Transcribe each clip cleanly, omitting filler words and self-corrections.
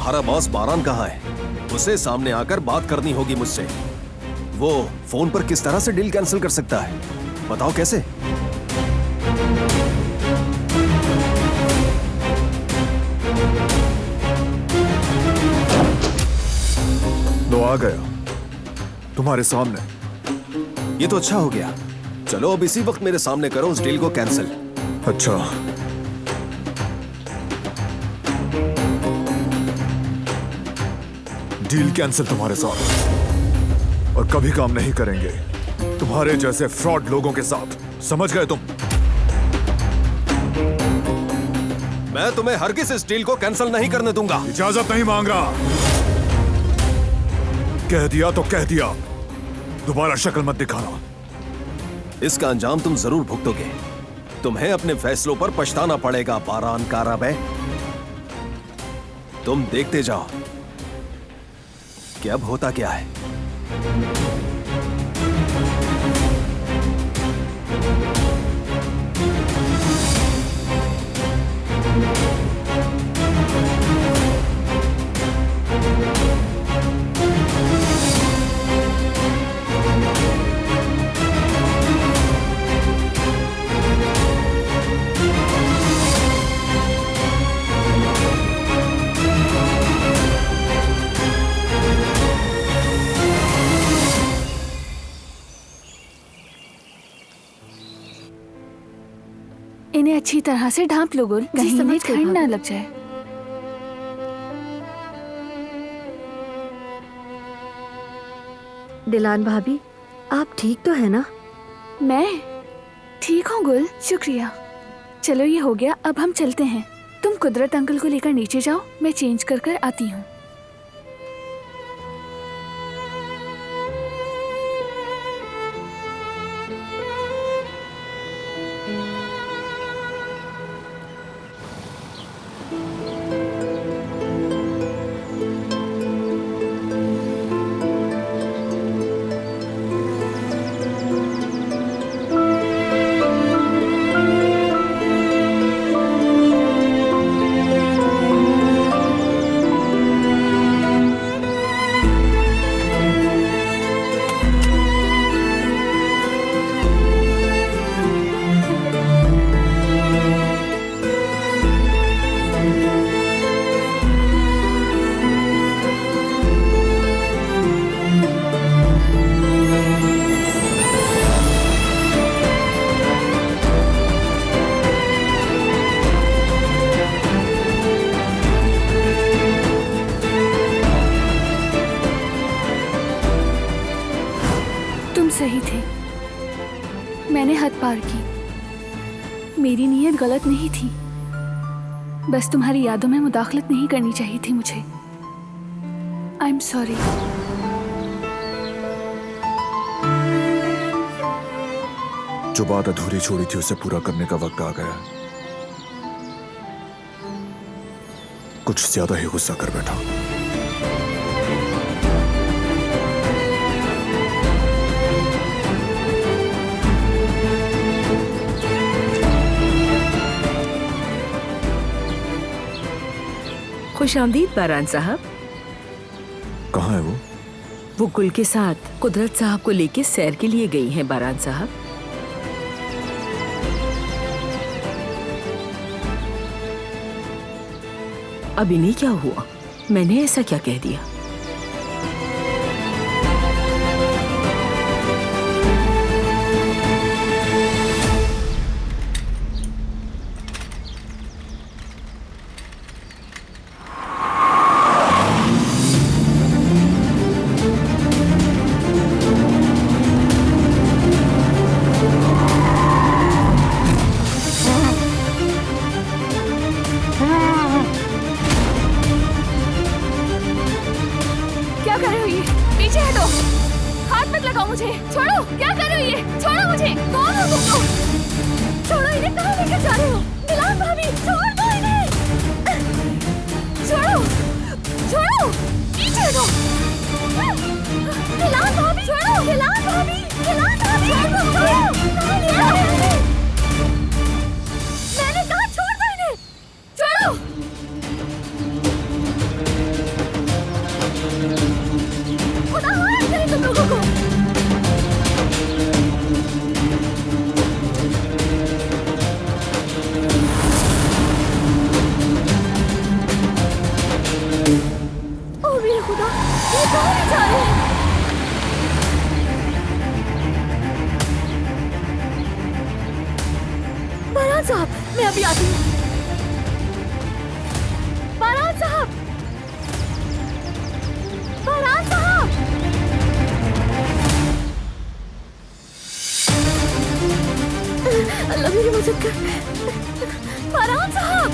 तुम्हारा बॉस बारान कहाँ है? उसे सामने आकर बात करनी होगी मुझसे। वो फोन पर किस तरह से डील कैंसिल कर सकता है? बताओ कैसे? लो आ गया तुम्हारे सामने। ये तो अच्छा हो गया। चलो अब इसी वक्त मेरे सामने करो उस डील को कैंसिल। अच्छा, डील कैंसिल तुम्हारे साथ, और कभी काम नहीं करेंगे तुम्हारे जैसे फ्रॉड लोगों के साथ। समझ गए तुम? मैं तुम्हें हरगिज इस डील को कैंसिल नहीं करने दूंगा। इजाजत नहीं मांग रहा। कह दिया तो कह दिया, दोबारा शक्ल मत दिखाना। इसका अंजाम तुम जरूर भुगतोगे। तुम्हें अपने फैसलों पर पछताना पड़ेगा बारान काराबे। तुम देखते जाओ कि अब होता क्या है। इन्हें अच्छी तरह से ढांप लो गुल, कहीं इन्हें ठंड ना लग जाए। दिलान भाभी, आप ठीक तो है ना? मैं ठीक हूँ गुल, शुक्रिया। चलो ये हो गया, अब हम चलते हैं। तुम कुदरत अंकल को लेकर नीचे जाओ, मैं चेंज कर कर आती हूँ। सही थे, मैंने हद पार की। मेरी नीयत गलत नहीं थी, बस तुम्हारी यादों में मुदाखलत नहीं करनी चाहिए थी मुझे। I am sorry. जो बात अधूरी छोड़ी थी उसे पूरा करने का वक्त आ गया। कुछ ज्यादा ही गुस्सा कर बैठा। खुशामदीद बारान साहब। कहाँ है वो? वो गुल के साथ कुदरत साहब को लेके सैर के लिए गई हैं बारान साहब। अब इन्हें क्या हुआ? मैंने ऐसा क्या कह दिया? मुझे छोड़ो, क्या कर रहे हो ये? छोड़ो मुझे, कौन हो तुम लोग? छोड़ो इन्हें, कहाँ लेकर जा रहे हो? दिलान भाभी, छोड़ दो इन्हें। छोड़ो, छोड़ो, पीछे हटो। दिलान भाभी, छोड़ो, दिलान भाभी, दिलान भाभी, छोड़ो, कहाँ ले आए इन्हें? मैंने कहा छोड़ दो इन्हें, छोड़ो। खुदा माफ करे तुम लोगों को। ओ मेरे खुदा, ये कहाँ ले जा रहे हैं? बारात साहब, मैं अभी आती हूँ। बारात साहब, बारात साहब, अल्लाह मेरी मदद कर। बारात साहब,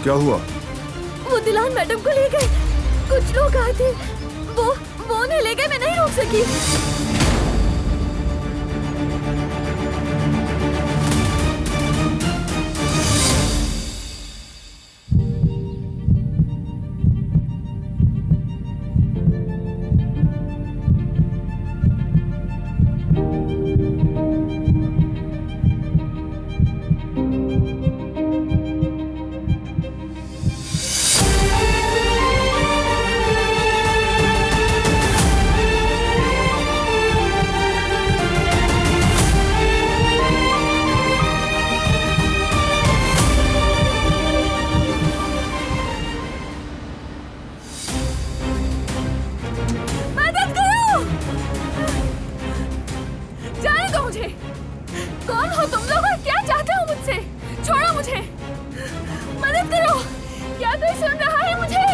क्या हुआ? वो दिलान मैडम को ले गए। कुछ लोग आए थे, वो उन्हें ले गए। मैं नहीं रोक सकी। कौन हो तुम लोग और क्या चाहते हो मुझसे? छोड़ो मुझे, मदद करो। क्या कोई सुन रहा है मुझे?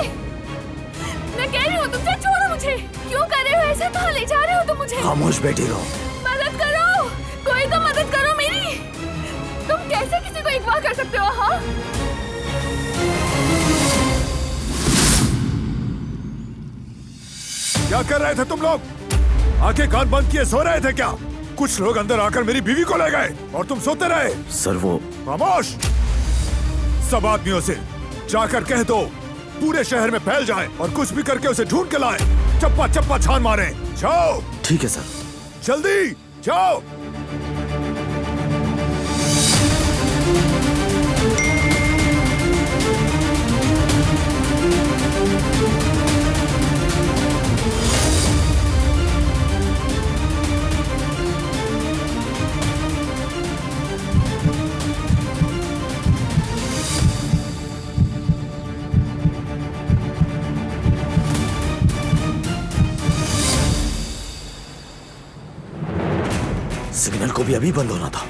मैं कह रही हूँ तुमसे, छोड़ो मुझे। क्यों कर रहे हो ऐसे? कहाँ ले जा रहे हो तुम मुझे? खामोश बैठी रहो। मदद करो, कोई तो मदद करो मेरी। तुम कैसे किसी को अगवा कर सकते हो? हाँ, क्या कर रहे थे तुम लोग? आंखें कान बंद किए सो रहे थे क्या? कुछ लोग अंदर आकर मेरी बीवी को ले गए और तुम सोते रहे। सर वो खामोश! सब आदमियों से जाकर कह दो पूरे शहर में फैल जाएं और कुछ भी करके उसे ढूंढ के लाएं। चप्पा चप्पा छान मारें। जाओ। ठीक है सर। जल्दी जाओ। सिग्नल को भी अभी बंद होना था।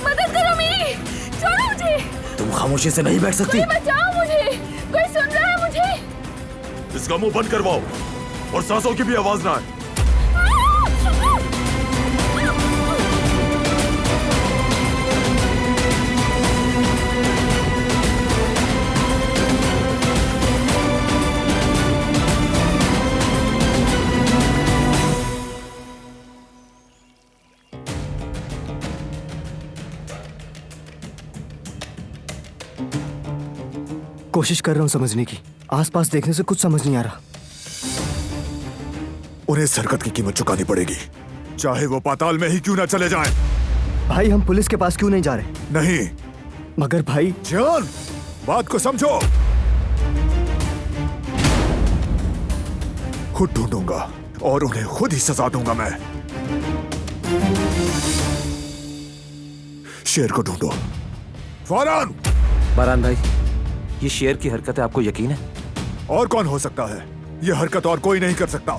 मदद करो मेरी, छोड़ो मुझे। तुम खामोशी से नहीं बैठ सकती। कोई बचाओ मुझे, कोई सुन रहा है मुझे? इसका मुंह बंद करवाओ और सांसों की भी आवाज ना आए। कोशिश कर रहा हूँ समझने की। आसपास देखने से कुछ समझ नहीं आ रहा। उन्हें इस हरकत की कीमत चुकानी पड़ेगी, चाहे वो पाताल में ही क्यों ना चले जाएं। भाई हम पुलिस के पास क्यों नहीं जा रहे? नहीं। मगर भाई जान, बात को समझो। खुद ढूंढूंगा और उन्हें खुद ही सजा दूंगा मैं। शेर को ढूंढो। फौरन। बारान भाई, ये शेर की हरकत है, आपको यकीन है? और कौन हो सकता है? ये हरकत और कोई नहीं कर सकता।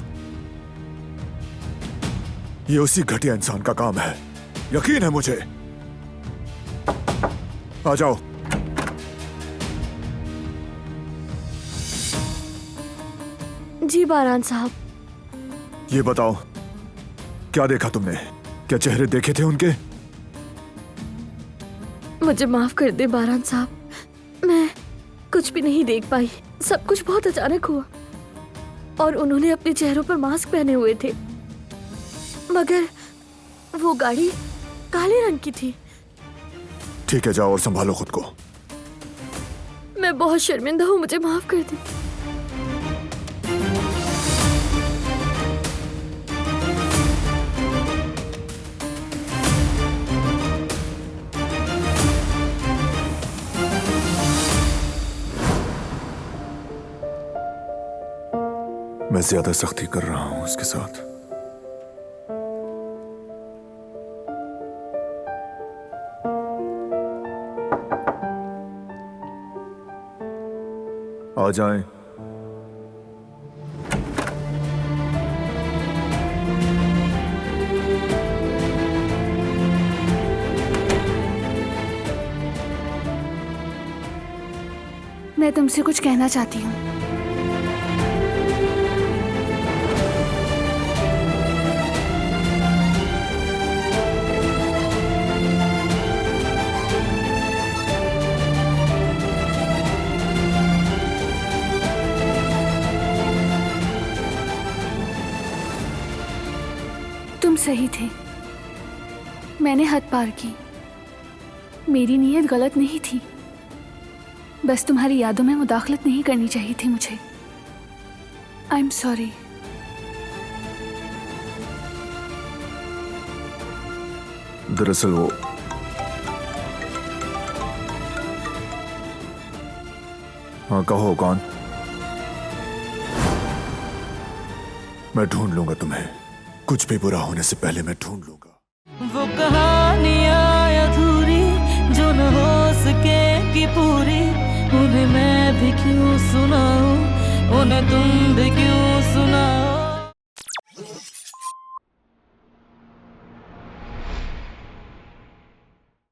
ये उसी घटिया इंसान का काम है, यकीन है मुझे। आ जाओ। जी बारान साहब। ये बताओ, क्या देखा तुमने? क्या चेहरे देखे थे उनके? मुझे माफ कर दे बारान साहब, मैं कुछ भी नहीं देख पाई। सब कुछ बहुत अचानक हुआ और उन्होंने अपने चेहरों पर मास्क पहने हुए थे, मगर वो गाड़ी काले रंग की थी। ठीक है, जाओ और संभालो खुद को। मैं बहुत शर्मिंदा हूँ, मुझे माफ कर दे। ज्यादा सख्ती कर रहा हूं उसके साथ। आ जाएं। मैं तुमसे कुछ कहना चाहती हूँ। तुम सही थे, मैंने हद पार की। मेरी नीयत गलत नहीं थी, बस तुम्हारी यादों में मुदाखलत नहीं करनी चाहिए थी मुझे। I am sorry. दरअसल वो हाँ, कहो कौन? मैं ढूंढ लूंगा तुम्हें, कुछ भी बुरा होने से पहले मैं ढूंढ लूंगा। वो कहानियां अधूरी जो न हो सकेगी पूरी, उन्हें मैं भी क्यों सुनाऊं, उन्हें तुम भी क्यों सुनाओ।